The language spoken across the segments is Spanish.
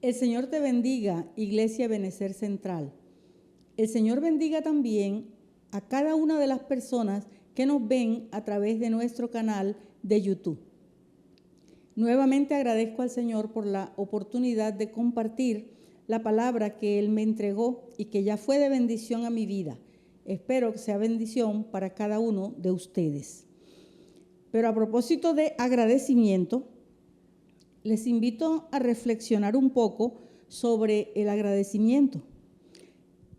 El Señor te bendiga, Iglesia Ebenecer Central. El Señor bendiga también a cada una de las personas que nos ven a través de nuestro canal de YouTube. Nuevamente agradezco al Señor por la oportunidad de compartir la palabra que Él me entregó y que ya fue de bendición a mi vida. Espero que sea bendición para cada uno de ustedes. Pero a propósito de agradecimiento, les invito a reflexionar un poco sobre el agradecimiento.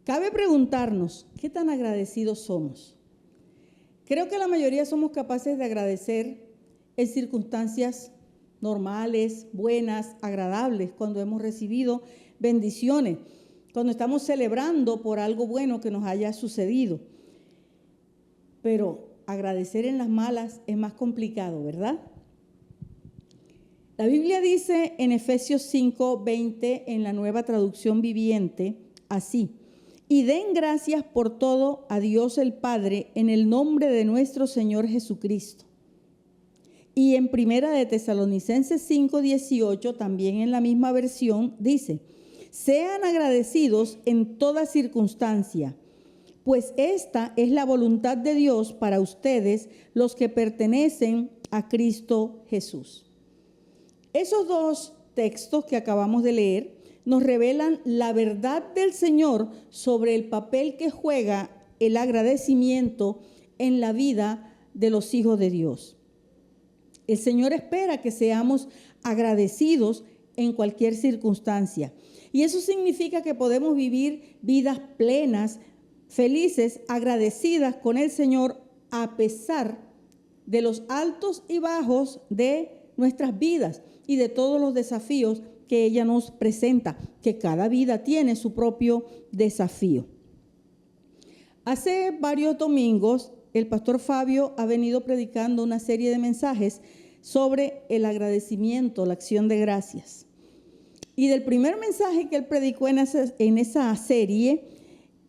Cabe preguntarnos, ¿qué tan agradecidos somos? Creo que la mayoría somos capaces de agradecer en circunstancias normales, buenas, agradables, cuando hemos recibido bendiciones, cuando estamos celebrando por algo bueno que nos haya sucedido. Pero agradecer en las malas es más complicado, ¿verdad? La Biblia dice en Efesios 5:20 en la Nueva Traducción Viviente, así: y den gracias por todo a Dios el Padre en el nombre de nuestro Señor Jesucristo. Y en Primera de Tesalonicenses 5:18, también en la misma versión, dice: sean agradecidos en toda circunstancia, pues esta es la voluntad de Dios para ustedes, los que pertenecen a Cristo Jesús. Esos dos textos que acabamos de leer nos revelan la verdad del Señor sobre el papel que juega el agradecimiento en la vida de los hijos de Dios. El Señor espera que seamos agradecidos en cualquier circunstancia. Y eso significa que podemos vivir vidas plenas, felices, agradecidas con el Señor a pesar de los altos y bajos de nuestras vidas y de todos los desafíos que ella nos presenta, que cada vida tiene su propio desafío. Hace varios domingos, el pastor Fabio ha venido predicando una serie de mensajes sobre el agradecimiento, la acción de gracias. Y del primer mensaje que él predicó en esa serie,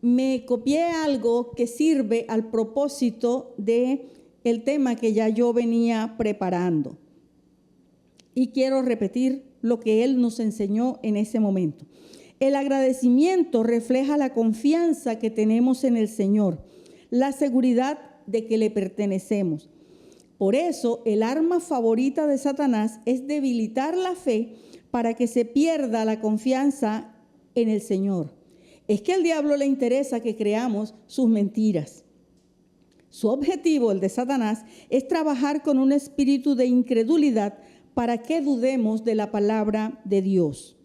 me copié algo que sirve al propósito del tema que ya yo venía preparando. Y quiero repetir lo que él nos enseñó en ese momento. El agradecimiento refleja la confianza que tenemos en el Señor, la seguridad de que le pertenecemos. Por eso, el arma favorita de Satanás es debilitar la fe para que se pierda la confianza en el Señor. Es que al diablo le interesa que creamos sus mentiras. Su objetivo, el de Satanás, es trabajar con un espíritu de incredulidad para que dudemos de la palabra de Dios.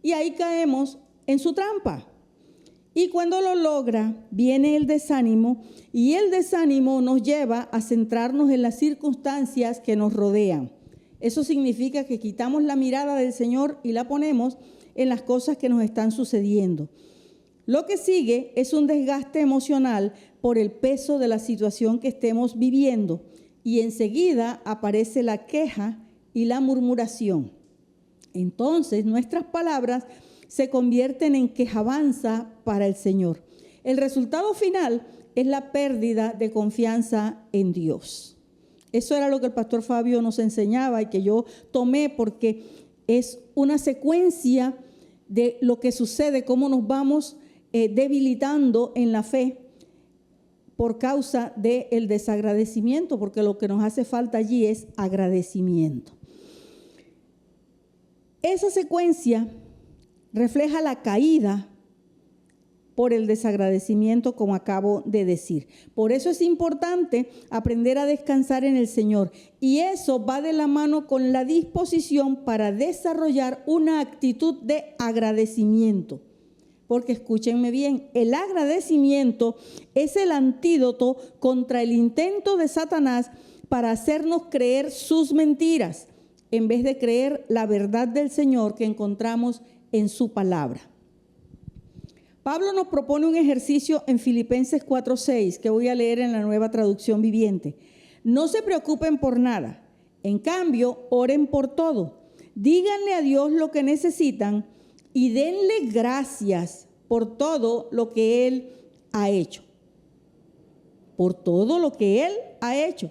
Y ahí caemos en su trampa. Y cuando lo logra, viene el desánimo, y el desánimo nos lleva a centrarnos en las circunstancias que nos rodean. Eso significa que quitamos la mirada del Señor y la ponemos en las cosas que nos están sucediendo. Lo que sigue es un desgaste emocional por el peso de la situación que estemos viviendo, y enseguida aparece la queja y la murmuración. Entonces nuestras palabras se convierten en quejabanza para el Señor. El resultado final es la pérdida de confianza en Dios. Eso era lo que el pastor Fabio nos enseñaba y que yo tomé porque es una secuencia de lo que sucede, cómo nos vamos debilitando en la fe por causa del desagradecimiento, porque lo que nos hace falta allí es agradecimiento. Esa secuencia refleja la caída por el desagradecimiento, como acabo de decir. Por eso es importante aprender a descansar en el Señor. Y eso va de la mano con la disposición para desarrollar una actitud de agradecimiento. Porque escúchenme bien, el agradecimiento es el antídoto contra el intento de Satanás para hacernos creer sus mentiras, en vez de creer la verdad del Señor que encontramos en su palabra. Pablo nos propone un ejercicio en Filipenses 4:6 que voy a leer en la Nueva Traducción Viviente. No se preocupen por nada, en cambio, oren por todo. Díganle a Dios lo que necesitan y denle gracias por todo lo que Él ha hecho. Por todo lo que Él ha hecho.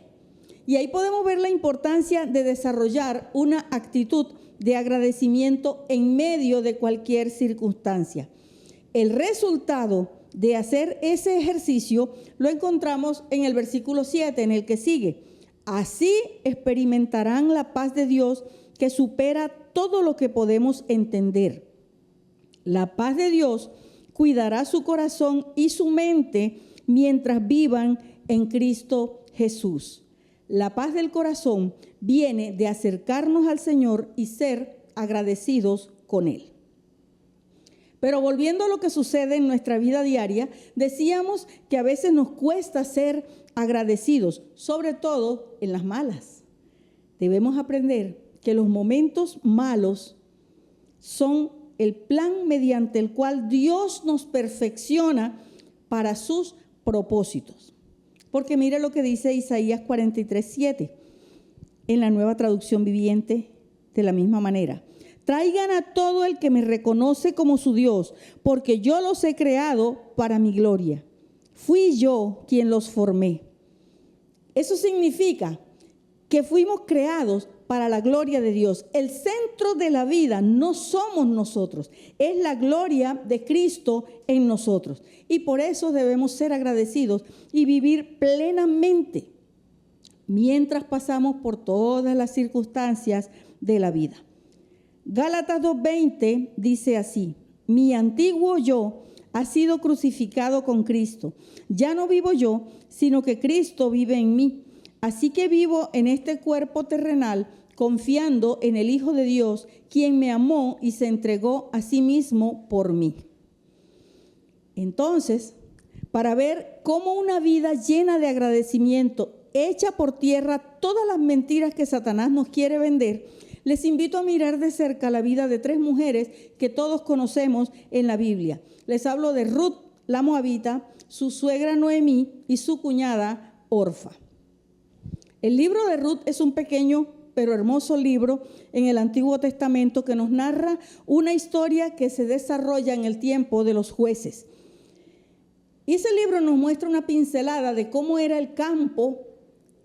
Y ahí podemos ver la importancia de desarrollar una actitud de agradecimiento en medio de cualquier circunstancia. El resultado de hacer ese ejercicio lo encontramos en el versículo 7, en el que sigue. Así experimentarán la paz de Dios que supera todo lo que podemos entender. La paz de Dios cuidará su corazón y su mente mientras vivan en Cristo Jesús. La paz del corazón viene de acercarnos al Señor y ser agradecidos con Él. Pero volviendo a lo que sucede en nuestra vida diaria, decíamos que a veces nos cuesta ser agradecidos, sobre todo en las malas. Debemos aprender que los momentos malos son el plan mediante el cual Dios nos perfecciona para sus propósitos. Porque mire lo que dice Isaías 43:7 en la Nueva Traducción Viviente de la misma manera. Traigan a todo el que me reconoce como su Dios, porque yo los he creado para mi gloria. Fui yo quien los formé. Eso significa que fuimos creados para la gloria de Dios. El centro de la vida no somos nosotros, es la gloria de Cristo en nosotros. Y por eso debemos ser agradecidos y vivir plenamente mientras pasamos por todas las circunstancias de la vida. Gálatas 2:20 dice así: mi antiguo yo ha sido crucificado con Cristo. Ya no vivo yo, sino que Cristo vive en mí. Así que vivo en este cuerpo terrenal, confiando en el Hijo de Dios, quien me amó y se entregó a sí mismo por mí. Entonces, para ver cómo una vida llena de agradecimiento echa por tierra todas las mentiras que Satanás nos quiere vender, les invito a mirar de cerca la vida de 3 mujeres que todos conocemos en la Biblia. Les hablo de Ruth, la moabita, su suegra Noemí y su cuñada Orfa. El libro de Ruth es un pequeño pero hermoso libro en el Antiguo Testamento que nos narra una historia que se desarrolla en el tiempo de los jueces. Y ese libro nos muestra una pincelada de cómo era el campo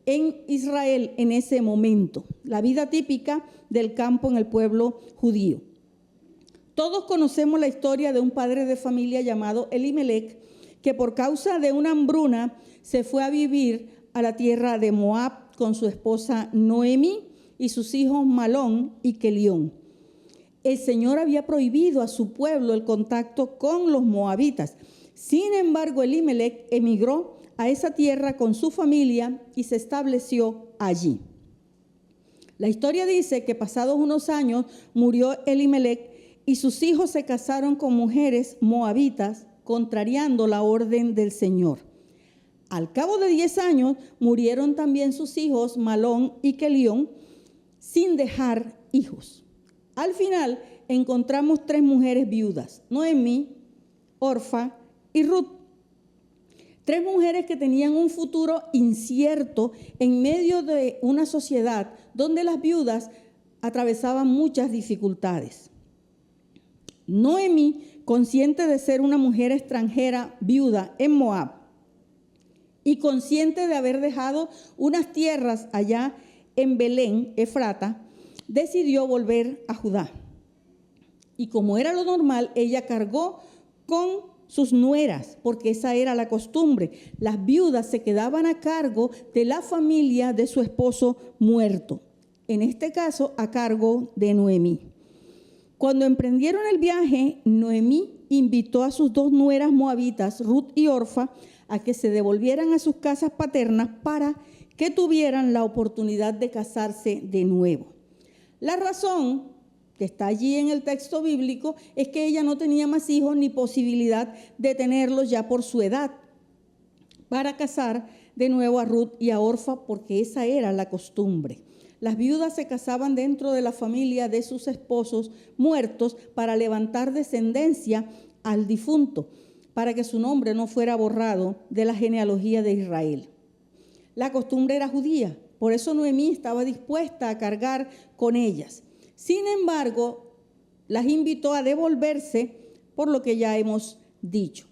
en Israel en ese momento, la vida típica del campo en el pueblo judío. Todos conocemos la historia de un padre de familia llamado Elimelech, que por causa de una hambruna se fue a vivir a la tierra de Moab con su esposa Noemí y sus hijos Malón y Kelión. El Señor había prohibido a su pueblo el contacto con los moabitas. Sin embargo, Elimelech emigró a esa tierra con su familia y se estableció allí. La historia dice que pasados unos años murió Elimelech y sus hijos se casaron con mujeres moabitas, contrariando la orden del Señor. Al cabo de 10 años murieron también sus hijos Malón y Kelión sin dejar hijos. Al final encontramos 3 mujeres viudas, Noemí, Orfa y Ruth. 3 mujeres que tenían un futuro incierto en medio de una sociedad donde las viudas atravesaban muchas dificultades. Noemí, consciente de ser una mujer extranjera viuda en Moab y consciente de haber dejado unas tierras allá en Belén, Efrata, decidió volver a Judá. Y como era lo normal, ella cargó con sus nueras, porque esa era la costumbre. Las viudas se quedaban a cargo de la familia de su esposo muerto, en este caso a cargo de Noemí. Cuando emprendieron el viaje, Noemí invitó a sus 2 nueras moabitas, Ruth y Orfa, a que se devolvieran a sus casas paternas para que tuvieran la oportunidad de casarse de nuevo. La razón que está allí en el texto bíblico es que ella no tenía más hijos ni posibilidad de tenerlos ya por su edad para casar de nuevo a Ruth y a Orfa, porque esa era la costumbre. Las viudas se casaban dentro de la familia de sus esposos muertos para levantar descendencia al difunto, para que su nombre no fuera borrado de la genealogía de Israel. La costumbre era judía, por eso Noemí estaba dispuesta a cargar con ellas. Sin embargo, las invitó a devolverse por lo que ya hemos dicho.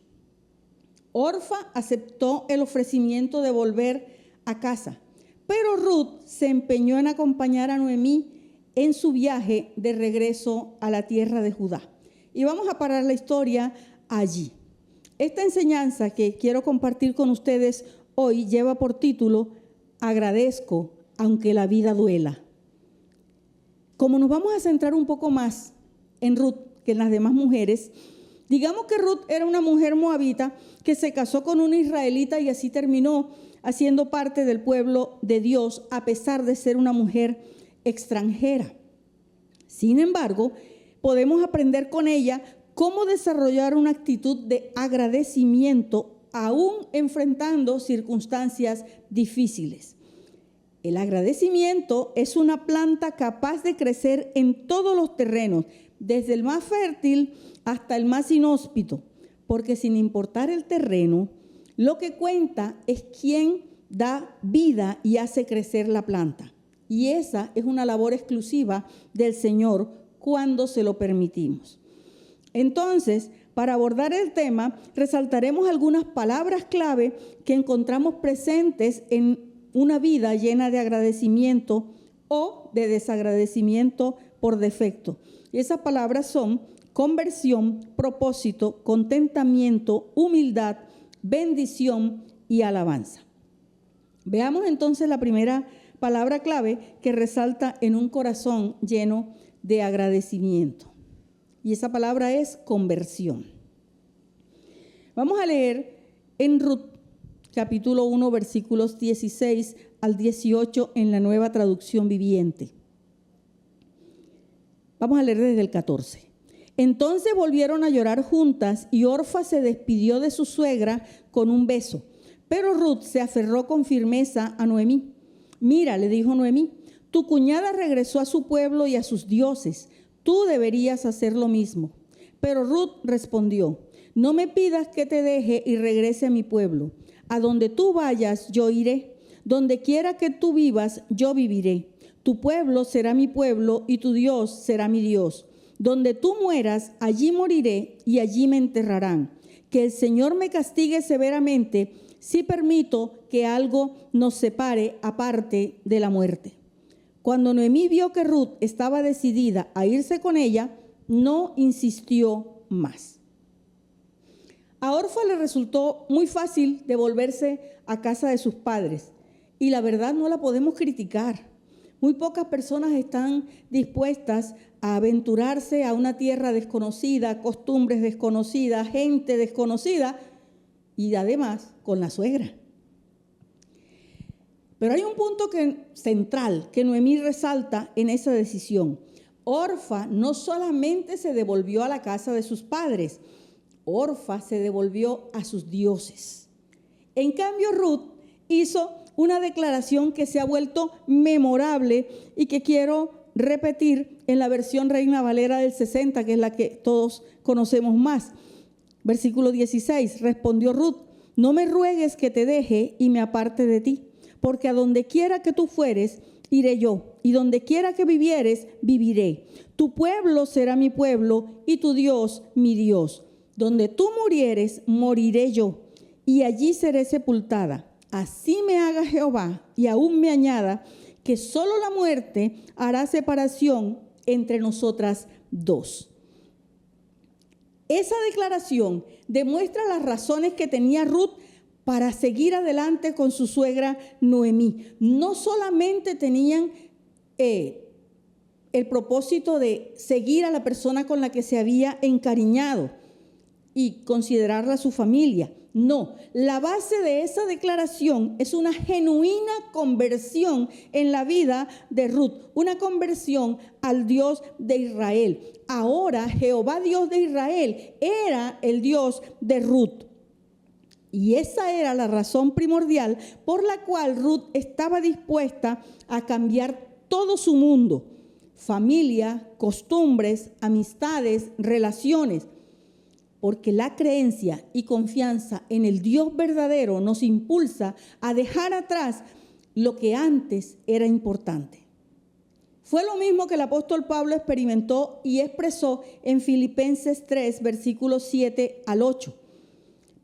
Orfa aceptó el ofrecimiento de volver a casa, Pero Ruth se empeñó en acompañar a Noemí en su viaje de regreso a la tierra de Judá. Y vamos a parar la historia allí. Esta enseñanza que quiero compartir con ustedes hoy lleva por título Agradezco aunque la vida duela. Como nos vamos a centrar un poco más en Ruth que en las demás mujeres, digamos que Ruth era una mujer moabita que se casó con una israelita y así terminó haciendo parte del pueblo de Dios a pesar de ser una mujer extranjera. Sin embargo, podemos aprender con ella cómo desarrollar una actitud de agradecimiento aún enfrentando circunstancias difíciles. El agradecimiento es una planta capaz de crecer en todos los terrenos, desde el más fértil hasta el más inhóspito, porque sin importar el terreno, lo que cuenta es quién da vida y hace crecer la planta. Y esa es una labor exclusiva del Señor cuando se lo permitimos. Entonces, para abordar el tema, resaltaremos algunas palabras clave que encontramos presentes en una vida llena de agradecimiento o de desagradecimiento por defecto. Y esas palabras son conversión, propósito, contentamiento, humildad, bendición y alabanza. Veamos entonces la primera palabra clave que resalta en un corazón lleno de agradecimiento. Y esa palabra es conversión. Vamos a leer en Ruth capítulo 1, versículos 16 al 18 en la Nueva Traducción Viviente. Vamos a leer desde el 14. Entonces volvieron a llorar juntas y Orfa se despidió de su suegra con un beso. Pero Ruth se aferró con firmeza a Noemí. Mira, le dijo Noemí, tu cuñada regresó a su pueblo y a sus dioses. Tú deberías hacer lo mismo. Pero Ruth respondió, no me pidas que te deje y regrese a mi pueblo. A donde tú vayas, yo iré. Donde quiera que tú vivas, yo viviré. Tu pueblo será mi pueblo y tu Dios será mi Dios. Donde tú mueras, allí moriré y allí me enterrarán. Que el Señor me castigue severamente si permito que algo nos separe aparte de la muerte. Cuando Noemí vio que Ruth estaba decidida a irse con ella, no insistió más. A Orfa le resultó muy fácil devolverse a casa de sus padres y la verdad no la podemos criticar. Muy pocas personas están dispuestas a aventurarse a una tierra desconocida, costumbres desconocidas, gente desconocida y además con la suegra. Pero hay un punto central que Noemí resalta en esa decisión. Orfa no solamente se devolvió a la casa de sus padres, Orfa se devolvió a sus dioses. En cambio, Ruth hizo una declaración que se ha vuelto memorable y que quiero repetir en la versión Reina Valera del 60, que es la que todos conocemos más. Versículo 16, respondió Ruth, no me ruegues que te deje y me aparte de ti, porque a donde quiera que tú fueres, iré yo, y donde quiera que vivieres, viviré. Tu pueblo será mi pueblo y tu Dios mi Dios. Donde tú murieres, moriré yo, y allí seré sepultada. Así me haga Jehová, y aún me añada, que solo la muerte hará separación entre nosotras dos. Esa declaración demuestra las razones que tenía Ruth para seguir adelante con su suegra Noemí. No solamente tenían el propósito de seguir a la persona con la que se había encariñado y considerarla su familia. No, la base de esa declaración es una genuina conversión en la vida de Ruth, una conversión al Dios de Israel. Ahora Jehová Dios de Israel era el Dios de Ruth. Y esa era la razón primordial por la cual Ruth estaba dispuesta a cambiar todo su mundo, familia, costumbres, amistades, relaciones. Porque la creencia y confianza en el Dios verdadero nos impulsa a dejar atrás lo que antes era importante. Fue lo mismo que el apóstol Pablo experimentó y expresó en Filipenses 3, versículos 7 al 8.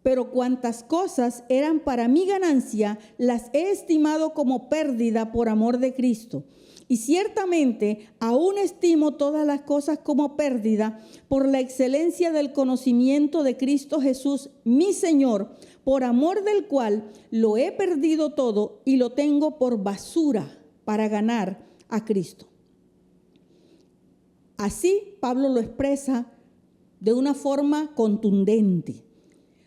pero cuantas cosas eran para mi ganancia, las he estimado como pérdida por amor de Cristo. Y ciertamente aún estimo todas las cosas como pérdida por la excelencia del conocimiento de Cristo Jesús, mi Señor, por amor del cual lo he perdido todo y lo tengo por basura para ganar a Cristo. Así Pablo lo expresa de una forma contundente.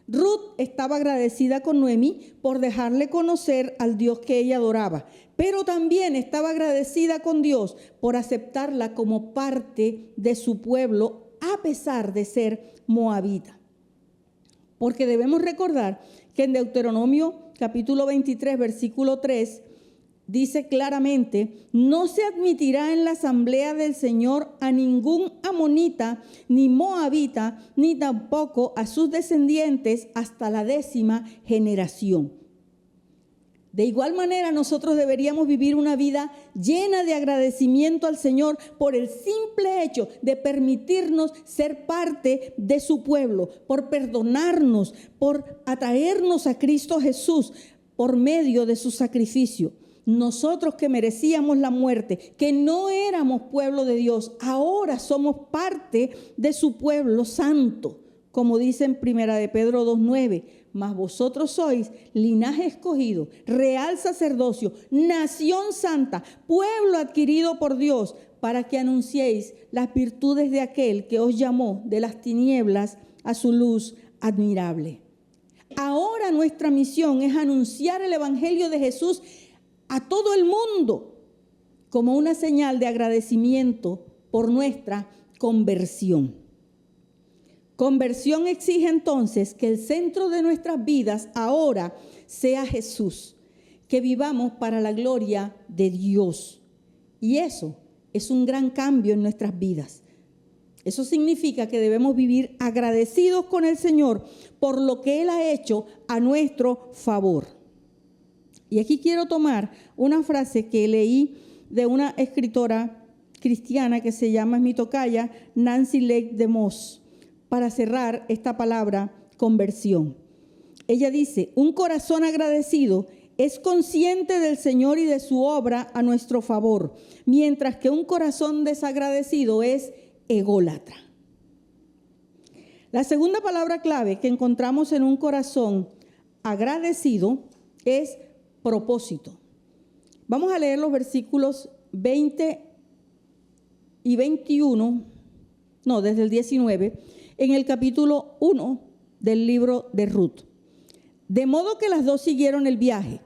Ruth estaba agradecida con Noemí por dejarle conocer al Dios que ella adoraba, pero también estaba agradecida con Dios por aceptarla como parte de su pueblo a pesar de ser moabita. Porque debemos recordar que en Deuteronomio capítulo 23, versículo 3, dice claramente: no se admitirá en la asamblea del Señor a ningún amonita, ni moabita, ni tampoco a sus descendientes hasta la 10ª generación. De igual manera, nosotros deberíamos vivir una vida llena de agradecimiento al Señor por el simple hecho de permitirnos ser parte de su pueblo, por perdonarnos, por atraernos a Cristo Jesús por medio de su sacrificio. Nosotros que merecíamos la muerte, que no éramos pueblo de Dios, ahora somos parte de su pueblo santo. Como dice en 1 de Pedro 2:9, mas vosotros sois linaje escogido, real sacerdocio, nación santa, pueblo adquirido por Dios, para que anunciéis las virtudes de aquel que os llamó de las tinieblas a su luz admirable. Ahora nuestra misión es anunciar el evangelio de Jesús a todo el mundo como una señal de agradecimiento por nuestra conversión. Conversión exige entonces que el centro de nuestras vidas ahora sea Jesús, que vivamos para la gloria de Dios. Y eso es un gran cambio en nuestras vidas. Eso significa que debemos vivir agradecidos con el Señor por lo que Él ha hecho a nuestro favor. Y aquí quiero tomar una frase que leí de una escritora cristiana que se llama, es mi tocaya, Nancy Lake DeMoss, para cerrar esta palabra conversión. Ella dice: un corazón agradecido es consciente del Señor y de su obra a nuestro favor, mientras que un corazón desagradecido es ególatra. La segunda palabra clave que encontramos en un corazón agradecido es propósito. Vamos a leer los versículos 20 y 21, desde el 19, en el capítulo 1 del libro de Ruth. De modo que las dos siguieron el viaje.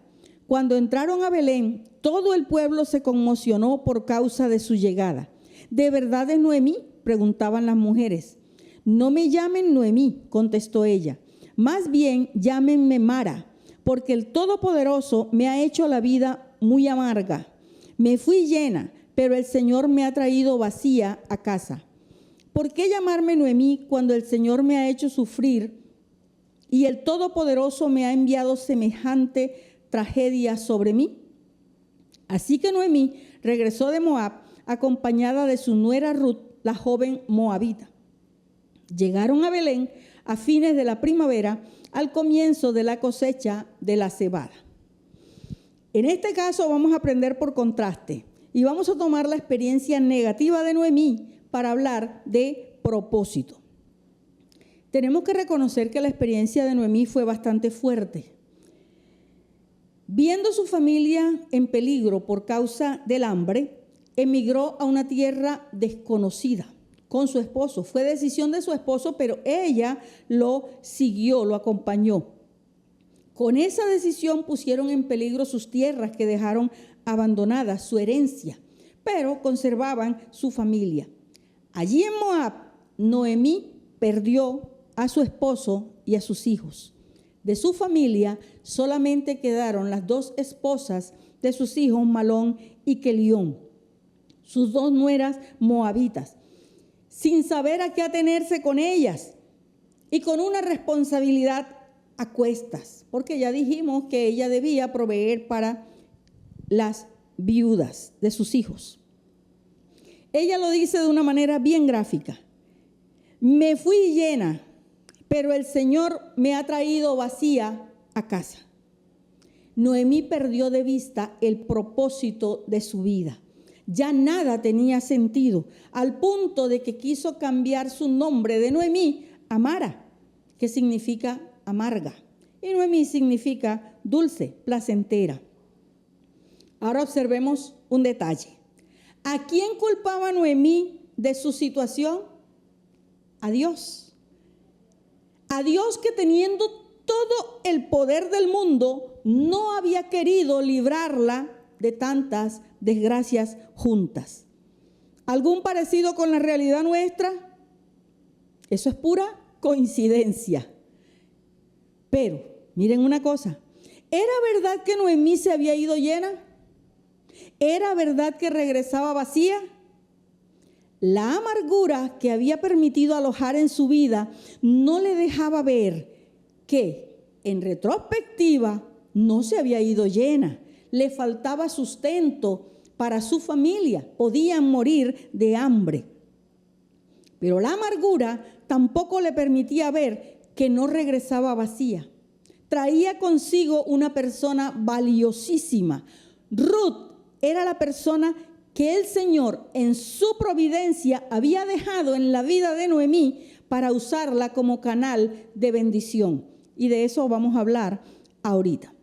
Cuando entraron a Belén, todo el pueblo se conmocionó por causa de su llegada. ¿De verdad es Noemí?, preguntaban las mujeres. No me llamen Noemí, contestó ella. Más bien llámenme Mara, porque el Todopoderoso me ha hecho la vida muy amarga. Me fui llena, pero el Señor me ha traído vacía a casa. ¿Por qué llamarme Noemí cuando el Señor me ha hecho sufrir y el Todopoderoso me ha enviado semejante tragedia sobre mí? Así que Noemí regresó de Moab acompañada de su nuera Ruth, la joven moabita. Llegaron a Belén a fines de la primavera, al comienzo de la cosecha de la cebada. En este caso vamos a aprender por contraste y vamos a tomar la experiencia negativa de Noemí para hablar de propósito. Tenemos que reconocer que la experiencia de Noemí fue bastante fuerte. Viendo su familia en peligro por causa del hambre, emigró a una tierra desconocida con su esposo. Fue decisión de su esposo, pero ella lo siguió, lo acompañó. Con esa decisión pusieron en peligro sus tierras que dejaron abandonadas, su herencia, pero conservaban su familia. Allí en Moab, Noemí perdió a su esposo y a sus hijos. De su familia solamente quedaron las dos esposas de sus hijos, Malón y Kelión, sus dos nueras moabitas, sin saber a qué atenerse con ellas y con una responsabilidad a cuestas, porque ya dijimos que ella debía proveer para las viudas de sus hijos. Ella lo dice de una manera bien gráfica. Me fui llena, pero el Señor me ha traído vacía a casa. Noemí perdió de vista el propósito de su vida. Ya nada tenía sentido, al punto de que quiso cambiar su nombre de Noemí a Mara, que significa amarga. Y Noemí significa dulce, placentera. Ahora observemos un detalle. ¿A quién culpaba Noemí de su situación? A Dios. A Dios, que teniendo todo el poder del mundo, no había querido librarla de tantas desgracias juntas. ¿Algún parecido con la realidad nuestra? Eso es pura coincidencia. Pero, miren una cosa, ¿era verdad que Noemí se había ido llena? ¿Era verdad que regresaba vacía? La amargura que había permitido alojar en su vida no le dejaba ver que, en retrospectiva, no se había ido llena. Le faltaba sustento para su familia. Podían morir de hambre. Pero la amargura tampoco le permitía ver que no regresaba vacía. Traía consigo una persona valiosísima. Ruth era la persona que el Señor en su providencia había dejado en la vida de Noemí para usarla como canal de bendición. Y de eso vamos a hablar ahorita.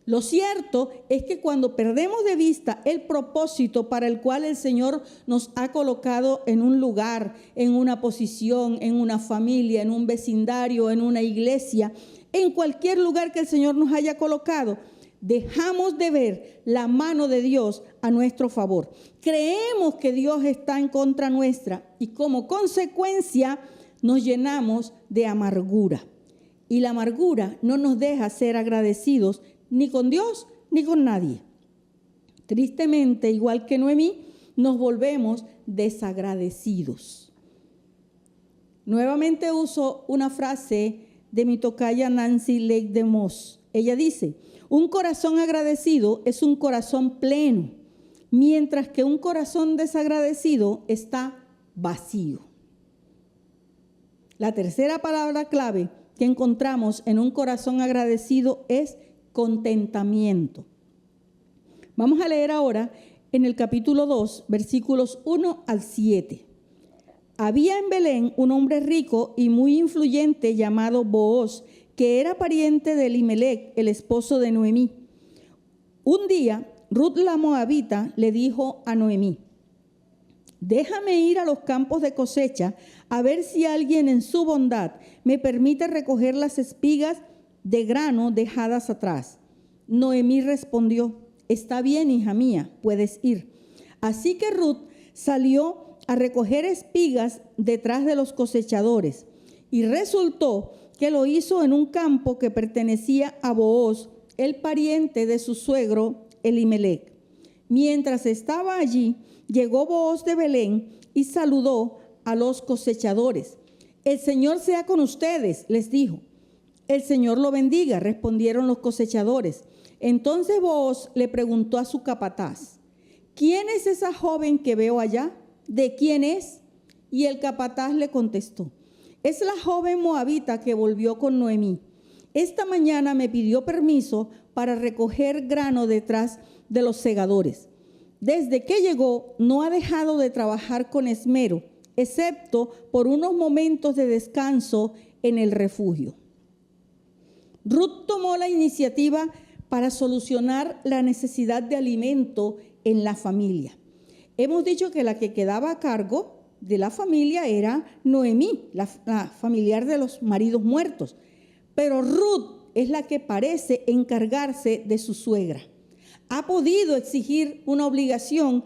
Lo cierto es que cuando perdemos de vista el propósito para el cual el Señor nos ha colocado en un lugar, en una posición, en una familia, en un vecindario, en una iglesia, en cualquier lugar que el Señor nos haya colocado, dejamos de ver la mano de Dios a nuestro favor. Creemos que Dios está en contra nuestra y como consecuencia nos llenamos de amargura. Y la amargura no nos deja ser agradecidos ni con Dios ni con nadie. Tristemente, igual que Noemí, nos volvemos desagradecidos. Nuevamente uso una frase de mi tocaya Nancy Lake de Moss. Ella dice: un corazón agradecido es un corazón pleno, mientras que un corazón desagradecido está vacío. La tercera palabra clave que encontramos en un corazón agradecido es contentamiento. Vamos a leer ahora en el capítulo 2, versículos 1 al 7. Había en Belén un hombre rico y muy influyente llamado Booz, que era pariente de Elimelec, el esposo de Noemí. Un día, Ruth la moabita le dijo a Noemí: déjame ir a los campos de cosecha a ver si alguien en su bondad me permite recoger las espigas de grano dejadas atrás. Noemí respondió: está bien, hija mía, puedes ir. Así que Ruth salió a recoger espigas detrás de los cosechadores, y resultó que lo hizo en un campo que pertenecía a Booz, el pariente de su suegro Elimelec. Mientras estaba allí, llegó Booz de Belén y saludó a los cosechadores. El Señor sea con ustedes, les dijo. El Señor lo bendiga, respondieron los cosechadores. Entonces Booz le preguntó a su capataz: ¿quién es esa joven que veo allá? ¿De quién es? Y el capataz le contestó: es la joven moabita que volvió con Noemí. Esta mañana me pidió permiso para recoger grano detrás de los segadores. Desde que llegó, no ha dejado de trabajar con esmero, excepto por unos momentos de descanso en el refugio. Ruth tomó la iniciativa para solucionar la necesidad de alimento en la familia. Hemos dicho que la que quedaba a cargo de la familia era Noemí, la familiar de los maridos muertos. Pero Ruth es la que parece encargarse de su suegra. Ha podido exigir una obligación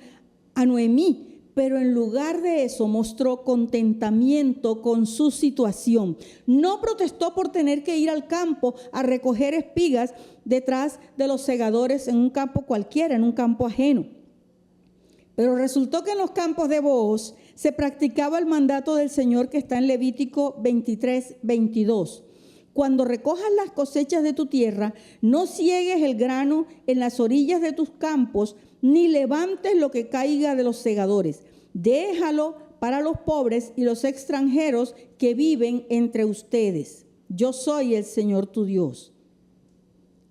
a Noemí, pero en lugar de eso mostró contentamiento con su situación. No protestó por tener que ir al campo a recoger espigas detrás de los segadores en un campo cualquiera, en un campo ajeno. Pero resultó que en los campos de Booz se practicaba el mandato del Señor que está en Levítico 23:22. Cuando recojas las cosechas de tu tierra, no ciegues el grano en las orillas de tus campos, ni levantes lo que caiga de los segadores. Déjalo para los pobres y los extranjeros que viven entre ustedes. Yo soy el Señor tu Dios.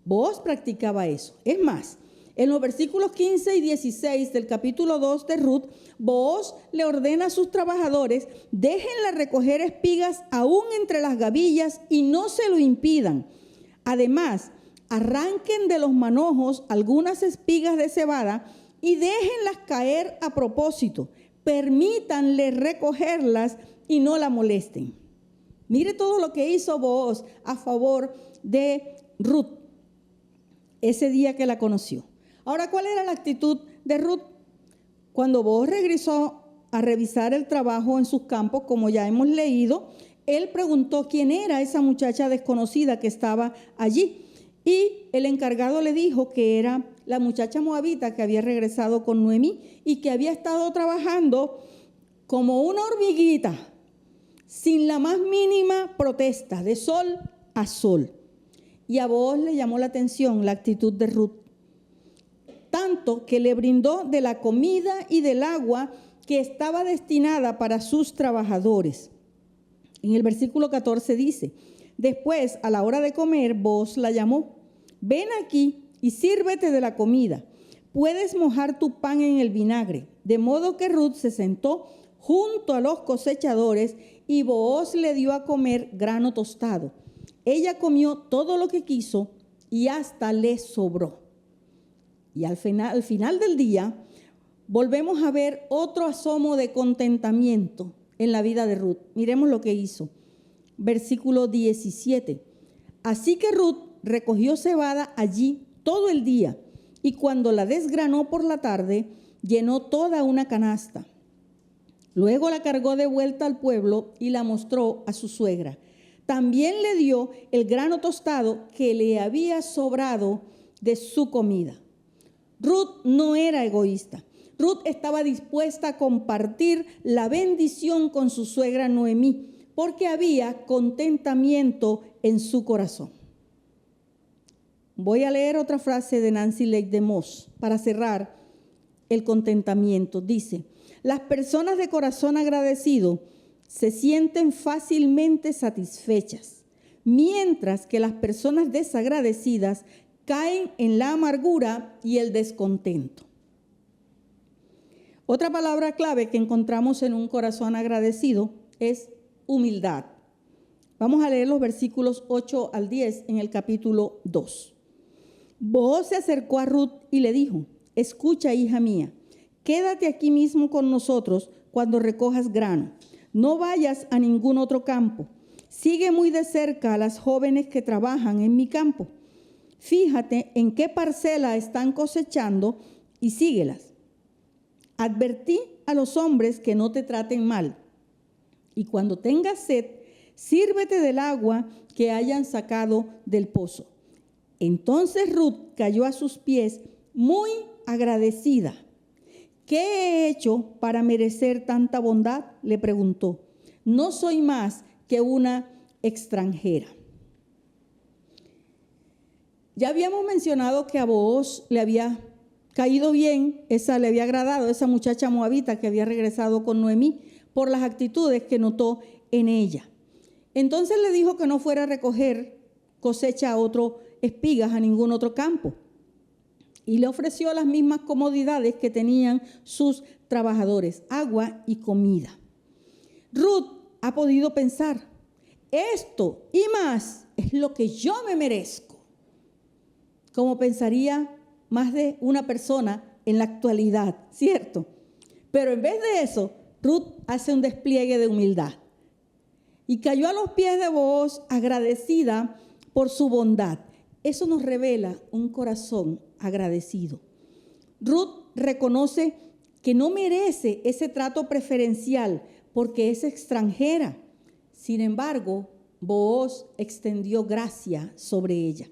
Booz practicaba eso. Es más, en los versículos 15 y 16 del capítulo 2 de Ruth, Booz le ordena a sus trabajadores: déjenla recoger espigas aún entre las gavillas y no se lo impidan. Además, arranquen de los manojos algunas espigas de cebada y déjenlas caer a propósito. Permítanle recogerlas y no la molesten. Mire todo lo que hizo Booz a favor de Ruth ese día que la conoció. Ahora, ¿cuál era la actitud de Ruth? Cuando Booz regresó a revisar el trabajo en sus campos, como ya hemos leído, él preguntó quién era esa muchacha desconocida que estaba allí. Y el encargado le dijo que era la muchacha moabita que había regresado con Noemí y que había estado trabajando como una hormiguita, sin la más mínima protesta, de sol a sol. Y a Booz le llamó la atención la actitud de Ruth, tanto que le brindó de la comida y del agua que estaba destinada para sus trabajadores. En el versículo 14 dice: después, a la hora de comer, Booz la llamó: ven aquí y sírvete de la comida. Puedes mojar tu pan en el vinagre. De modo que Ruth se sentó junto a los cosechadores y Booz le dio a comer grano tostado. Ella comió todo lo que quiso y hasta le sobró. Y al final del día, volvemos a ver otro asomo de contentamiento en la vida de Ruth. Miremos lo que hizo. Versículo 17. Así que Ruth recogió cebada allí todo el día, y cuando la desgranó por la tarde, llenó toda una canasta. Luego la cargó de vuelta al pueblo y la mostró a su suegra. También le dio el grano tostado que le había sobrado de su comida. Ruth no era egoísta. Ruth estaba dispuesta a compartir la bendición con su suegra Noemí, porque había contentamiento en su corazón. Voy a leer otra frase de Nancy Lake DeMoss para cerrar el contentamiento. Dice: las personas de corazón agradecido se sienten fácilmente satisfechas, mientras que las personas desagradecidas caen en la amargura y el descontento. Otra palabra clave que encontramos en un corazón agradecido es humildad. Vamos a leer los versículos 8 al 10 en el capítulo 2. Booz se acercó a Ruth y le dijo: escucha, hija mía, quédate aquí mismo con nosotros cuando recojas grano. No vayas a ningún otro campo. Sigue muy de cerca a las jóvenes que trabajan en mi campo. Fíjate en qué parcela están cosechando y síguelas. Advertí a los hombres que no te traten mal. Y cuando tengas sed, sírvete del agua que hayan sacado del pozo. Entonces Ruth cayó a sus pies muy agradecida. ¿Qué he hecho para merecer tanta bondad?, le preguntó. No soy más que una extranjera. Ya habíamos mencionado que a Booz le había caído bien, le había agradado esa muchacha moabita que había regresado con Noemí por las actitudes que notó en ella. Entonces le dijo que no fuera a recoger cosecha espigas a ningún otro campo. Y le ofreció las mismas comodidades que tenían sus trabajadores: agua y comida. Ruth ha podido pensar: esto y más es lo que yo me merezco, como pensaría más de una persona en la actualidad, ¿cierto? Pero en vez de eso, Ruth hace un despliegue de humildad y cayó a los pies de Booz agradecida por su bondad. Eso nos revela un corazón agradecido. Ruth reconoce que no merece ese trato preferencial porque es extranjera. Sin embargo, Booz extendió gracia sobre ella.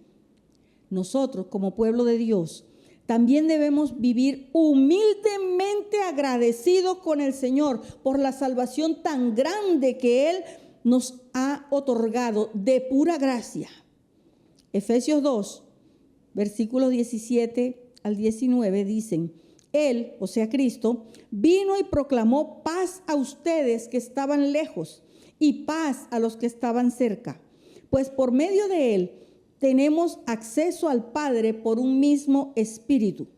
Nosotros, como pueblo de Dios, también debemos vivir humildemente agradecidos con el Señor por la salvación tan grande que Él nos ha otorgado de pura gracia. Efesios 2, versículos 17 al 19 dicen: Él, o sea Cristo, vino y proclamó paz a ustedes que estaban lejos y paz a los que estaban cerca. Pues por medio de Él tenemos acceso al Padre por un mismo Espíritu.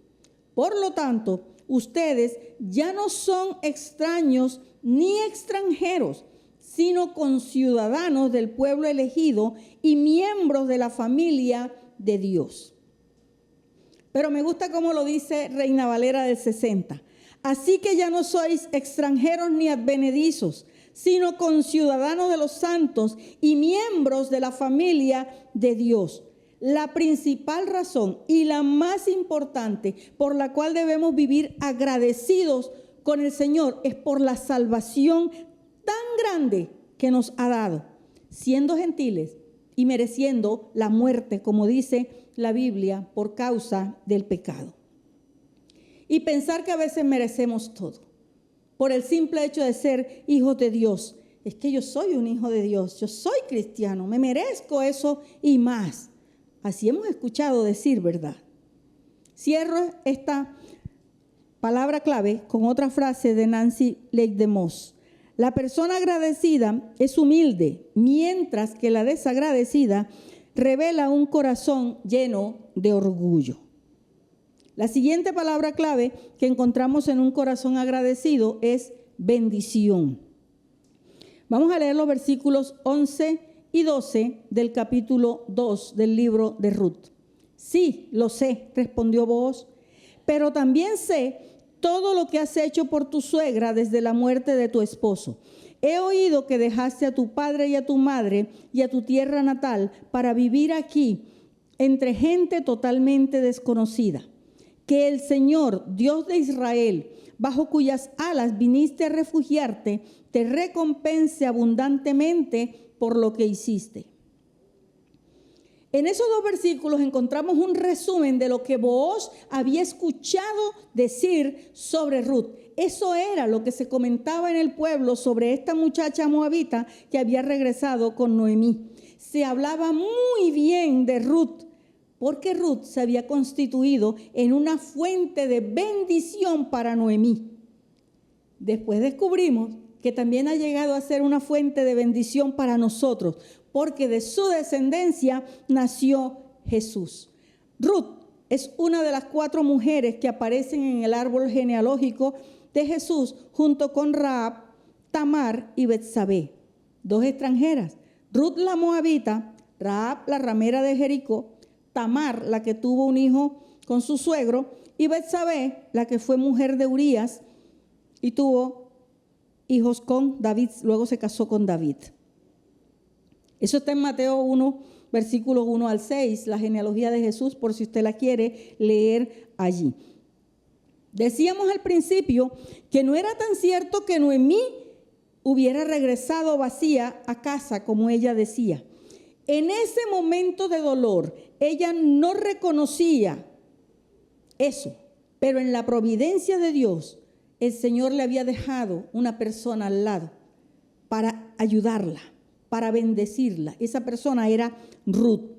Por lo tanto, ustedes ya no son extraños ni extranjeros, sino conciudadanos del pueblo elegido y miembros de la familia de Dios. Pero me gusta cómo lo dice Reina Valera del 60. Así que ya no sois extranjeros ni advenedizos, sino conciudadanos de los santos y miembros de la familia de Dios. La principal razón y la más importante por la cual debemos vivir agradecidos con el Señor es por la salvación tan grande que nos ha dado, siendo gentiles y mereciendo la muerte, como dice la Biblia, por causa del pecado. Y pensar que a veces merecemos todo, por el simple hecho de ser hijos de Dios. Es que yo soy un hijo de Dios, yo soy cristiano, me merezco eso y más. Así hemos escuchado decir, ¿verdad? Cierro esta palabra clave con otra frase de Nancy Lake DeMoss. La persona agradecida es humilde, mientras que la desagradecida revela un corazón lleno de orgullo. La siguiente palabra clave que encontramos en un corazón agradecido es bendición. Vamos a leer los versículos 11 y 12 del capítulo 2 del libro de Ruth. Sí, lo sé, respondió Booz, pero también sé todo lo que has hecho por tu suegra desde la muerte de tu esposo. He oído que dejaste a tu padre y a tu madre y a tu tierra natal para vivir aquí entre gente totalmente desconocida. Que el Señor, Dios de Israel, bajo cuyas alas viniste a refugiarte, te recompense abundantemente por lo que hiciste. En esos dos versículos encontramos un resumen de lo que Booz había escuchado decir sobre Ruth. Eso era lo que se comentaba en el pueblo sobre esta muchacha moabita que había regresado con Noemí. Se hablaba muy bien de Ruth, porque Ruth se había constituido en una fuente de bendición para Noemí. Después descubrimos que también ha llegado a ser una fuente de bendición para nosotros, porque de su descendencia nació Jesús. Ruth es una de las 4 mujeres que aparecen en el árbol genealógico de Jesús, junto con Rahab, Tamar y Betsabé, 2 extranjeras. Ruth la moabita, Rahab la ramera de Jericó, Tamar la que tuvo un hijo con su suegro, y Betsabé la que fue mujer de Urías y tuvo hijos con David, luego se casó con David. Eso está en Mateo 1, versículos 1 al 6, la genealogía de Jesús, por si usted la quiere leer allí. Decíamos al principio que no era tan cierto que Noemí hubiera regresado vacía a casa como ella decía. En ese momento de dolor, ella no reconocía eso, pero en la providencia de Dios, el Señor le había dejado una persona al lado para ayudarla, para bendecirla. Esa persona era Ruth.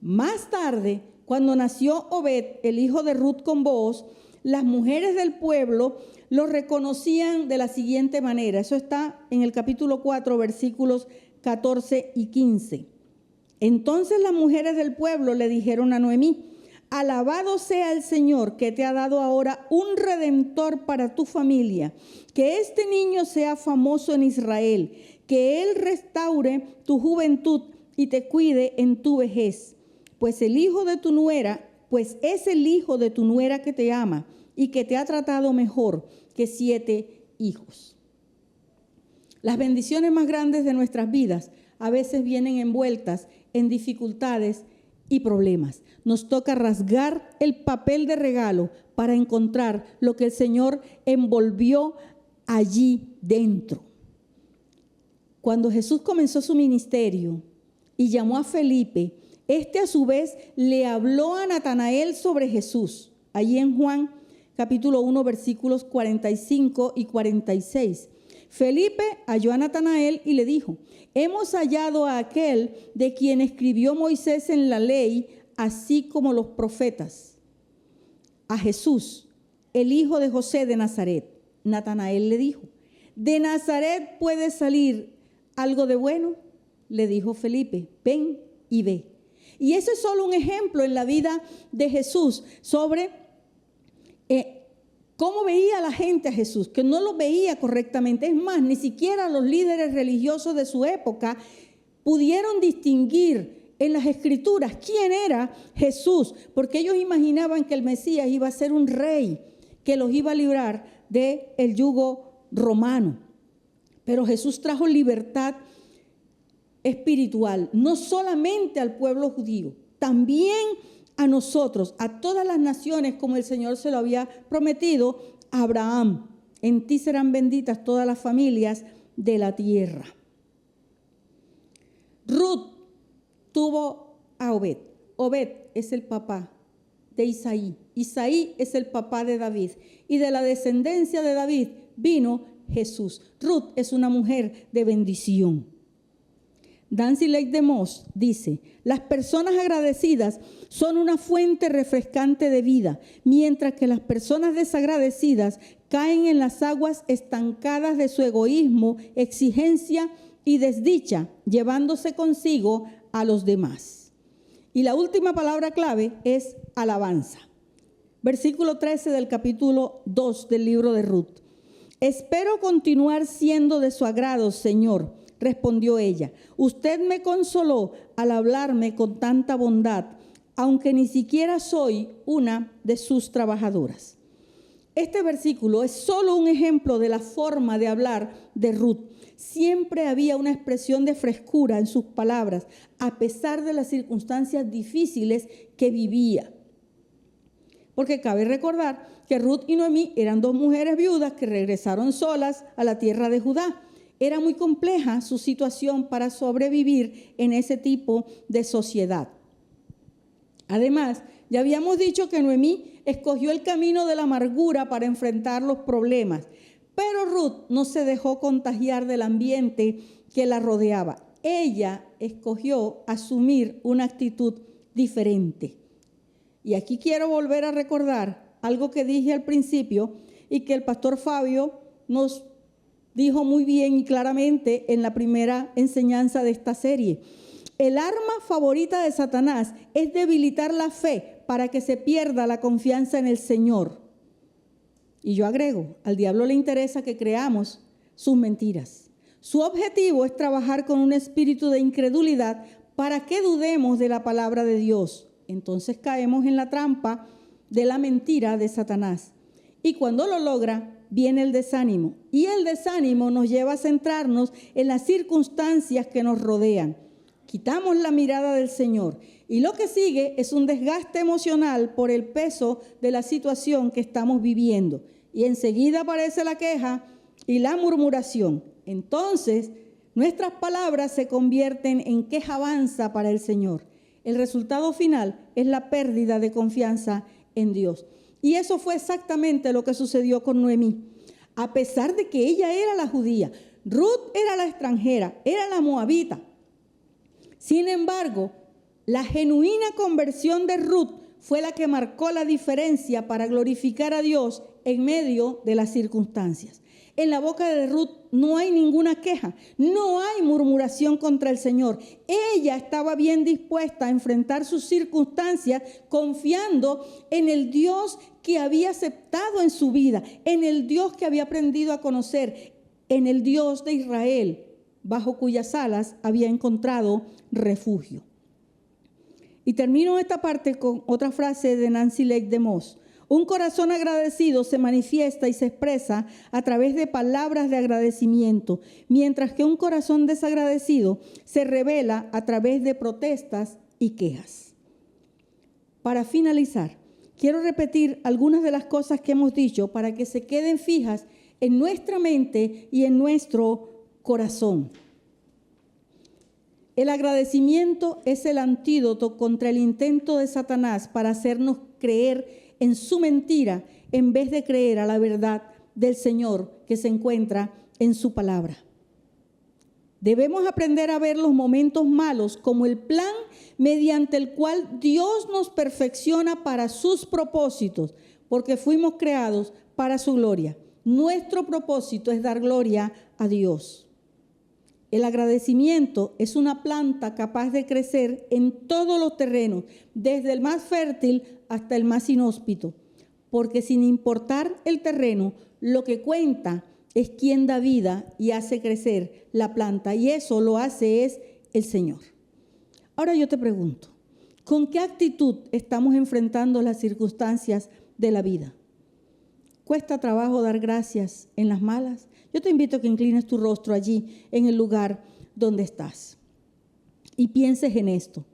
Más tarde, cuando nació Obed, el hijo de Ruth con Booz, las mujeres del pueblo lo reconocían de la siguiente manera. Eso está en el capítulo 4, versículos 14 y 15. Entonces las mujeres del pueblo le dijeron a Noemí: alabado sea el Señor que te ha dado ahora un redentor para tu familia, que este niño sea famoso en Israel, que él restaure tu juventud y te cuide en tu vejez, pues es el hijo de tu nuera que te ama y que te ha tratado mejor que 7 hijos. Las bendiciones más grandes de nuestras vidas a veces vienen envueltas en dificultades y problemas. Nos toca rasgar el papel de regalo para encontrar lo que el Señor envolvió allí dentro. Cuando Jesús comenzó su ministerio y llamó a Felipe, este a su vez le habló a Natanael sobre Jesús. Allí en Juan capítulo 1 versículos 45 y 46. Felipe halló a Natanael y le dijo: hemos hallado a aquel de quien escribió Moisés en la ley, así como los profetas, a Jesús, el hijo de José de Nazaret. Natanael le dijo: ¿de Nazaret puede salir algo de bueno? Le dijo Felipe: ven y ve. Y eso es solo un ejemplo en la vida de Jesús sobre cómo veía la gente a Jesús, que no lo veía correctamente. Es más, ni siquiera los líderes religiosos de su época pudieron distinguir en las escrituras quién era Jesús, porque ellos imaginaban que el Mesías iba a ser un rey que los iba a librar del yugo romano. Pero Jesús trajo libertad espiritual, no solamente al pueblo judío, también a nosotros, a todas las naciones, como el Señor se lo había prometido a Abraham. En ti serán benditas todas las familias de la tierra. Ruth tuvo a Obed. Obed es el papá de Isaí. Isaí es el papá de David. Y de la descendencia de David vino Jesús. Ruth es una mujer de bendición. Nancy Leigh DeMoss dice: las personas agradecidas son una fuente refrescante de vida, mientras que las personas desagradecidas caen en las aguas estancadas de su egoísmo, exigencia y desdicha, llevándose consigo a los demás. Y la última palabra clave es alabanza. Versículo 13 del capítulo 2 del libro de Ruth. Espero continuar siendo de su agrado, Señor, respondió ella. Usted me consoló al hablarme con tanta bondad, aunque ni siquiera soy una de sus trabajadoras. Este versículo es solo un ejemplo de la forma de hablar de Ruth. Siempre había una expresión de frescura en sus palabras, a pesar de las circunstancias difíciles que vivía. Porque cabe recordar que Ruth y Noemí eran dos mujeres viudas que regresaron solas a la tierra de Judá. Era muy compleja su situación para sobrevivir en ese tipo de sociedad. Además, ya habíamos dicho que Noemí escogió el camino de la amargura para enfrentar los problemas, pero Ruth no se dejó contagiar del ambiente que la rodeaba. Ella escogió asumir una actitud diferente. Y aquí quiero volver a recordar algo que dije al principio y que el pastor Fabio nos dijo muy bien y claramente en la primera enseñanza de esta serie. El arma favorita de Satanás es debilitar la fe para que se pierda la confianza en el Señor. Y yo agrego, al diablo le interesa que creamos sus mentiras. Su objetivo es trabajar con un espíritu de incredulidad para que dudemos de la palabra de Dios. Entonces caemos en la trampa de la mentira de Satanás. Y cuando lo logra, viene el desánimo. Y el desánimo nos lleva a centrarnos en las circunstancias que nos rodean. Quitamos la mirada del Señor. Y lo que sigue es un desgaste emocional por el peso de la situación que estamos viviendo. Y enseguida aparece la queja y la murmuración. Entonces, nuestras palabras se convierten en quejabanza para el Señor. El resultado final es la pérdida de confianza en Dios. Y eso fue exactamente lo que sucedió con Noemí. A pesar de que ella era la judía, Ruth era la extranjera, era la moabita. Sin embargo, la genuina conversión de Ruth fue la que marcó la diferencia para glorificar a Dios en medio de las circunstancias. En la boca de Ruth no hay ninguna queja, no hay murmuración contra el Señor. Ella estaba bien dispuesta a enfrentar sus circunstancias confiando en el Dios que había aceptado en su vida, en el Dios que había aprendido a conocer, en el Dios de Israel, bajo cuyas alas había encontrado refugio. Y termino esta parte con otra frase de Nancy Leigh DeMoss. Un corazón agradecido se manifiesta y se expresa a través de palabras de agradecimiento, mientras que un corazón desagradecido se revela a través de protestas y quejas. Para finalizar, quiero repetir algunas de las cosas que hemos dicho para que se queden fijas en nuestra mente y en nuestro corazón. El agradecimiento es el antídoto contra el intento de Satanás para hacernos creer en su mentira en vez de creer a la verdad del Señor que se encuentra en su palabra. Debemos aprender a ver los momentos malos como el plan mediante el cual Dios nos perfecciona para sus propósitos, porque fuimos creados para su gloria. Nuestro propósito es dar gloria a Dios. El agradecimiento es una planta capaz de crecer en todos los terrenos, desde el más fértil hasta el más inhóspito, porque sin importar el terreno, lo que cuenta es quien da vida y hace crecer la planta, y eso lo hace es el Señor. Ahora yo te pregunto, ¿con qué actitud estamos enfrentando las circunstancias de la vida? ¿Cuesta trabajo dar gracias en las malas? Yo te invito a que inclines tu rostro allí en el lugar donde estás y pienses en esto.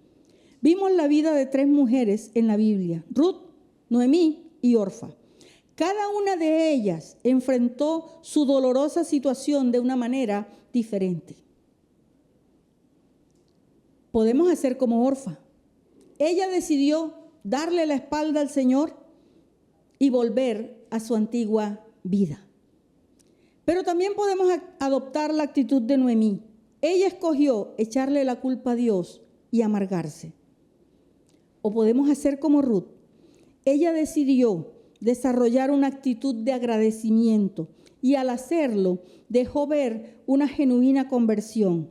Vimos la vida de 3 mujeres en la Biblia, Ruth, Noemí y Orfa. Cada una de ellas enfrentó su dolorosa situación de una manera diferente. Podemos hacer como Orfa. Ella decidió darle la espalda al Señor y volver a su antigua vida. Pero también podemos adoptar la actitud de Noemí. Ella escogió echarle la culpa a Dios y amargarse. O podemos hacer como Ruth. Ella decidió desarrollar una actitud de agradecimiento y al hacerlo dejó ver una genuina conversión.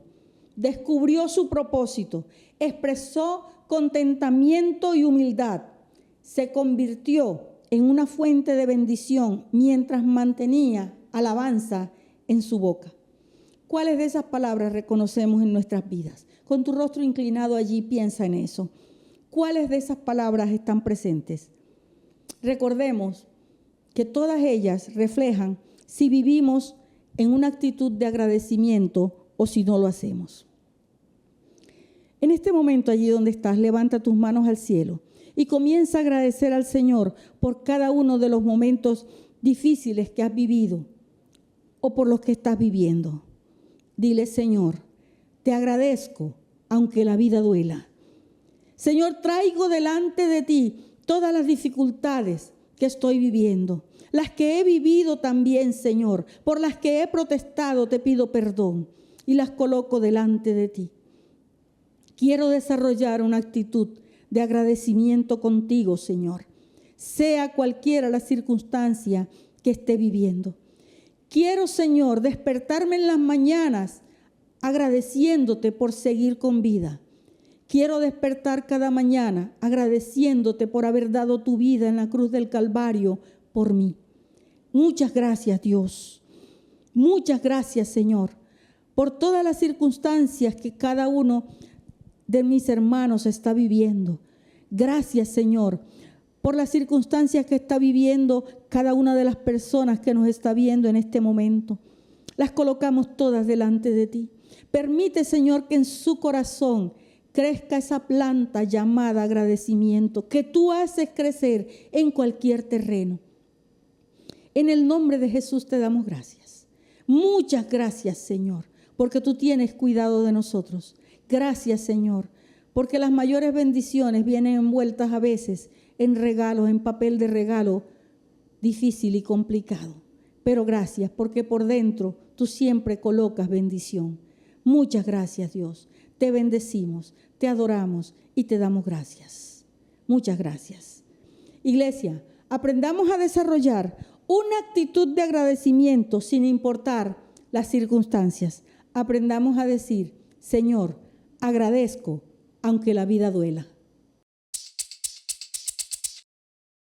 Descubrió su propósito, expresó contentamiento y humildad. Se convirtió en una fuente de bendición mientras mantenía alabanza en su boca. ¿Cuáles de esas palabras reconocemos en nuestras vidas? Con tu rostro inclinado allí, piensa en eso. ¿Cuáles de esas palabras están presentes? Recordemos que todas ellas reflejan si vivimos en una actitud de agradecimiento o si no lo hacemos. En este momento, allí donde estás, levanta tus manos al cielo y comienza a agradecer al Señor por cada uno de los momentos difíciles que has vivido o por los que estás viviendo. Dile: Señor, te agradezco aunque la vida duela. Señor, traigo delante de ti todas las dificultades que estoy viviendo, las que he vivido también, Señor, por las que he protestado, te pido perdón y las coloco delante de ti. Quiero desarrollar una actitud de agradecimiento contigo, Señor, sea cualquiera la circunstancia que esté viviendo. Quiero, Señor, despertarme en las mañanas agradeciéndote por seguir con vida. Quiero despertar cada mañana agradeciéndote por haber dado tu vida en la cruz del Calvario por mí. Muchas gracias, Dios. Muchas gracias, Señor, por todas las circunstancias que cada uno de mis hermanos está viviendo. Gracias, Señor, por las circunstancias que está viviendo cada una de las personas que nos está viendo en este momento. Las colocamos todas delante de ti. Permite, Señor, que en su corazón crezca esa planta llamada agradecimiento, que tú haces crecer en cualquier terreno. En el nombre de Jesús te damos gracias. Muchas gracias, Señor, porque tú tienes cuidado de nosotros. Gracias, Señor, porque las mayores bendiciones vienen envueltas a veces en regalos, en papel de regalo difícil y complicado. Pero gracias, porque por dentro tú siempre colocas bendición. Muchas gracias, Dios. Te bendecimos, te adoramos y te damos gracias. Muchas gracias. Iglesia, aprendamos a desarrollar una actitud de agradecimiento sin importar las circunstancias. Aprendamos a decir: Señor, agradezco aunque la vida duela.